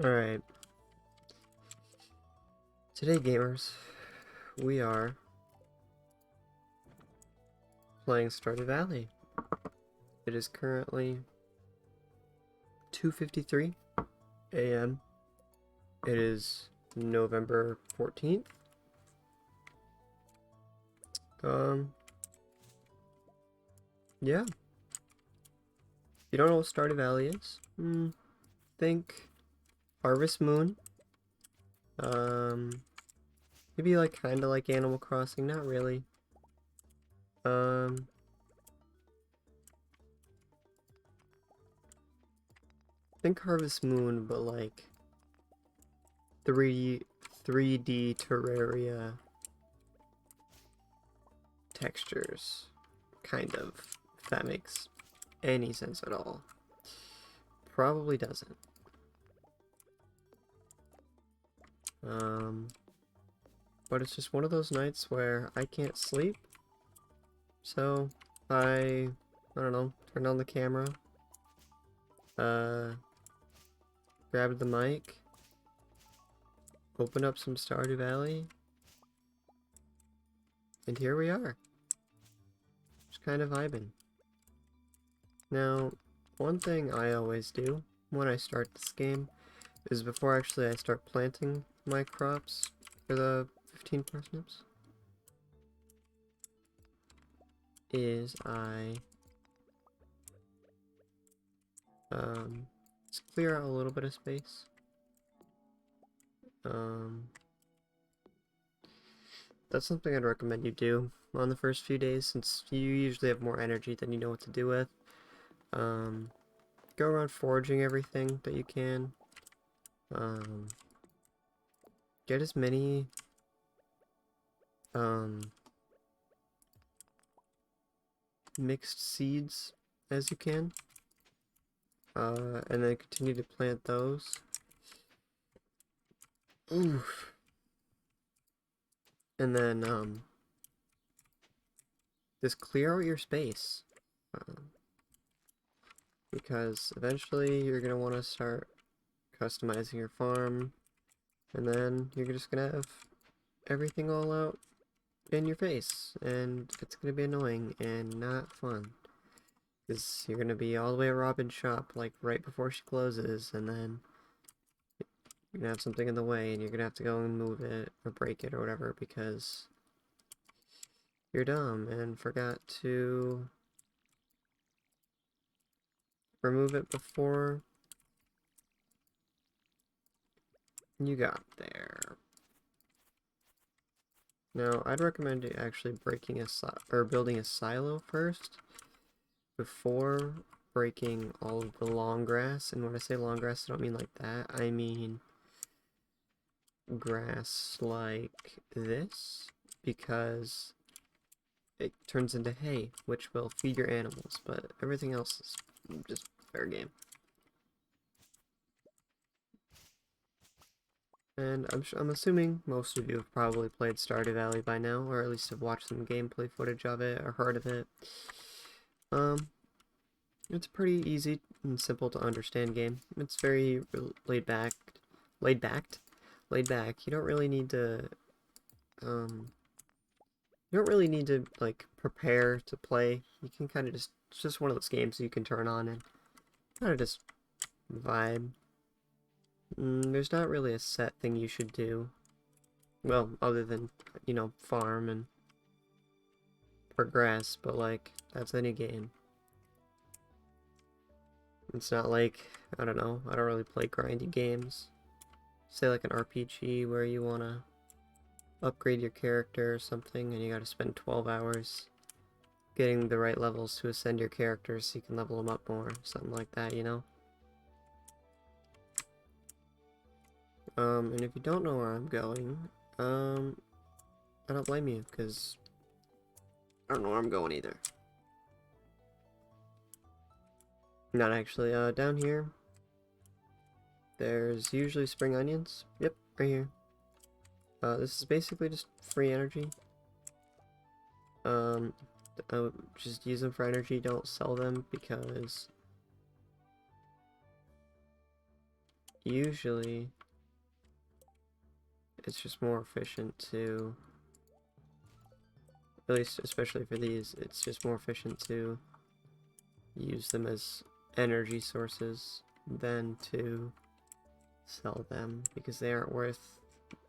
Alright, today gamers, we are playing Stardew Valley. It is currently 2:53 a.m. It is November 14th. Yeah. If you don't know what Stardew Valley is, think Harvest Moon. Maybe like kinda like Animal Crossing, not really. Um, think Harvest Moon, but like 3D Terraria textures, kind of, if that makes any sense at all. Probably doesn't. But it's just one of those nights where I can't sleep, so I don't know, turned on the camera, grabbed the mic, opened up some Stardew Valley, and here we are. Just kind of vibing. Now, one thing I always do when I start this game is before actually I start planting my crops for the 15 parsnips, is I just clear out a little bit of space. That's something I'd recommend you do on the first few days, since you usually have more energy than you know what to do with. Go around foraging everything that you can. Get as many mixed seeds as you can, and then continue to plant those. Oof. And then just clear out your space, because eventually you're gonna want to start customizing your farm, and then you're just gonna have everything all out in your face, and it's gonna be annoying and not fun. Because you're gonna be all the way at Robin's shop, like, right before she closes, and then you're gonna have something in the way, and you're gonna have to go and move it, or break it, or whatever, because you're dumb and forgot to remove it before you got there. Now, I'd recommend actually breaking or building a silo first, before breaking all of the long grass. And when I say long grass, I don't mean like that. I mean grass like this, because it turns into hay, which will feed your animals, but everything else is just fair game. And I'm assuming most of you have probably played Stardew Valley by now, or at least have watched some gameplay footage of it, or heard of it. It's a pretty easy and simple to understand game. It's very laid back. Laid back. You don't really need to, like, prepare to play. You can kind of it's just one of those games you can turn on and kind of just vibe. There's not really a set thing you should do. Well, other than, farm and progress, but, like, that's any game. It's not like, I don't know, I don't really play grindy games. Say like an RPG where you want to upgrade your character or something, and you gotta spend 12 hours getting the right levels to ascend your character so you can level them up more, something like that, you know? And if you don't know where I'm going, I don't blame you, because I don't know where I'm going either. Not actually. Down here, there's usually spring onions. Yep, right here. This is basically just free energy. I would just use them for energy, don't sell them, because usually it's just more efficient to, at least especially for these, it's just more efficient to use them as energy sources than to sell them, because they aren't worth,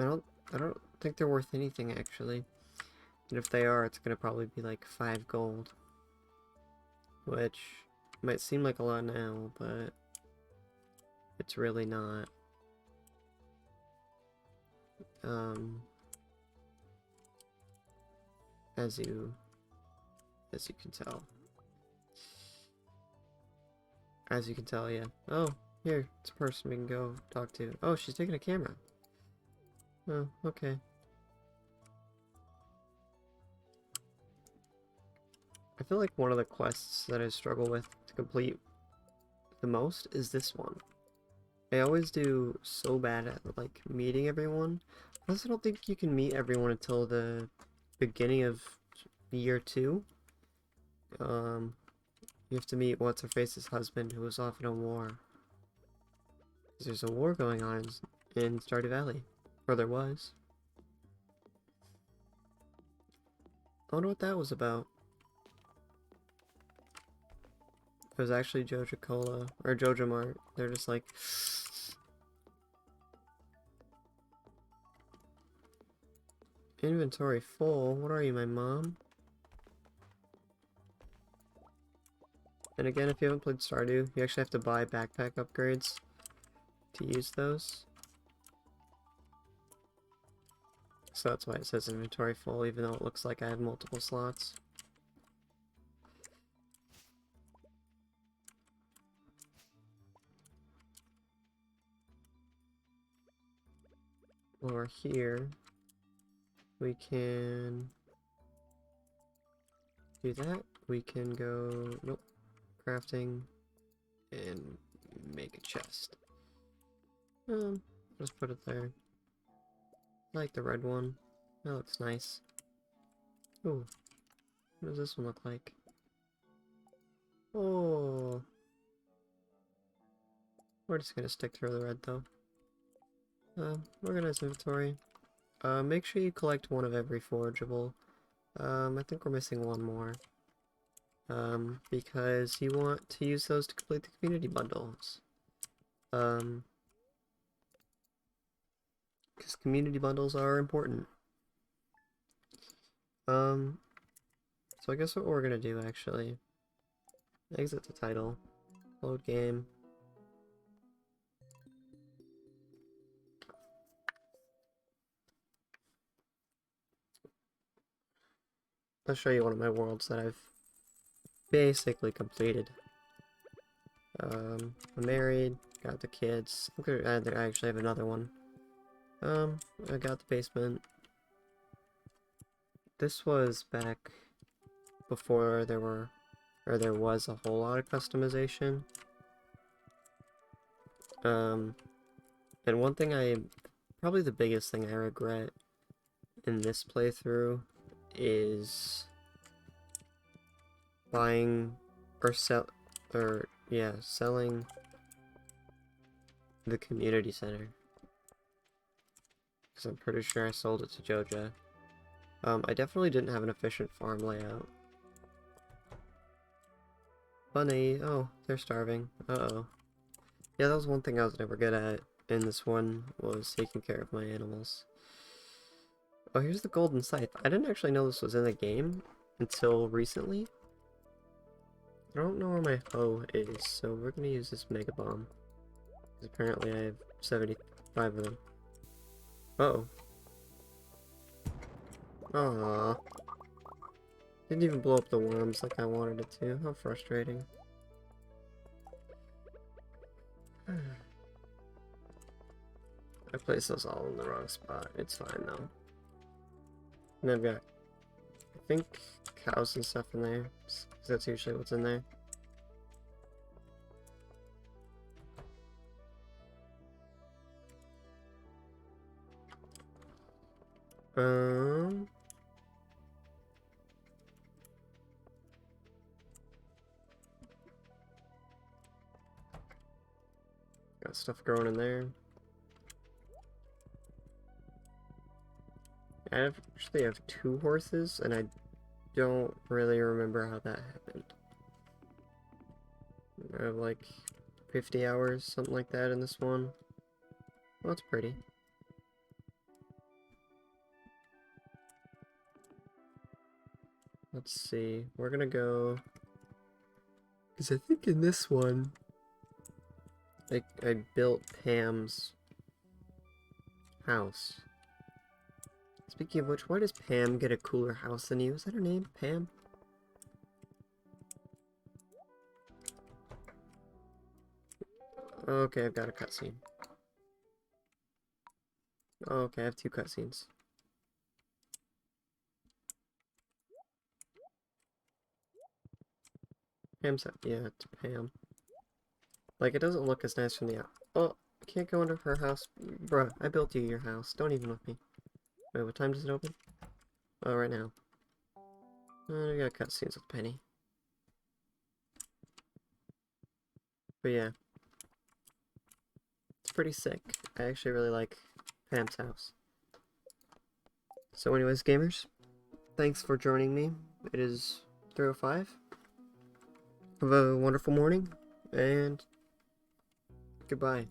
I don't think they're worth anything actually. And if they are, it's gonna probably be like 5 gold. Which might seem like a lot now, but it's really not. As you can tell. As you can tell, yeah. Oh, here, it's a person we can go talk to. Oh, she's taking a camera. Oh, okay. I feel like one of the quests that I struggle with to complete the most is this one. I always do so bad at, like, meeting everyone. Plus, I don't think you can meet everyone until the beginning of year 2. You have to meet What's-Her-Face's husband, who was off in a war. There's a war going on in Stardew Valley. Or there was. I wonder what that was about. It was actually Joja Cola, or Joja Mart. They're just like... Inventory full? What are you, my mom? And again, if you haven't played Stardew, you actually have to buy backpack upgrades to use those. So that's why it says inventory full, even though it looks like I have multiple slots. Or here, we can do that. We can go, nope, crafting, and make a chest. Just put it there. I like the red one. That looks nice. Ooh, what does this one look like? Oh, we're just gonna stick to the red though. Organize inventory. Make sure you collect one of every forageable. I think we're missing one more. Because you want to use those to complete the community bundles. Because community bundles are important. So I guess what we're gonna do actually, exit the title, load game. I'll show you one of my worlds that I've basically completed. I'm married, got the kids. I actually have another one. I got the basement. This was back before there was a whole lot of customization. And one thing probably the biggest thing I regret in this playthrough is buying or selling the community center. Because I'm pretty sure I sold it to Joja. I definitely didn't have an efficient farm layout. Bunny, oh, they're starving. Uh-oh. Yeah, that was one thing I was never good at in this one, was taking care of my animals. Oh, here's the golden scythe. I didn't actually know this was in the game until recently. I don't know where my hoe is, so we're gonna use this mega bomb. Because apparently I have 75 of them. Uh-oh. Aww. Didn't even blow up the worms like I wanted it to. How frustrating. I placed those all in the wrong spot. It's fine though. And I've got, I think, cows and stuff in there. Because that's usually what's in there. Got stuff growing in there. I actually have 2 horses, and I don't really remember how that happened. I have like 50 hours, something like that in this one. Well, it's pretty. Let's see, we're gonna go... Because I think in this one, I built Pam's house. Speaking of which, why does Pam get a cooler house than you? Is that her name? Pam? Okay, I've got a cutscene. Okay, I have 2 cutscenes. Pam's house. Yeah, it's Pam. Like, it doesn't look as nice from the out. Oh, I can't go into her house. Bruh, I built you your house. Don't even with me. Wait, what time does it open? Oh, right now. We got cutscenes with Penny. But yeah. It's pretty sick. I actually really like Pam's house. So anyways, gamers, thanks for joining me. It is 3:05. Have a wonderful morning, and goodbye.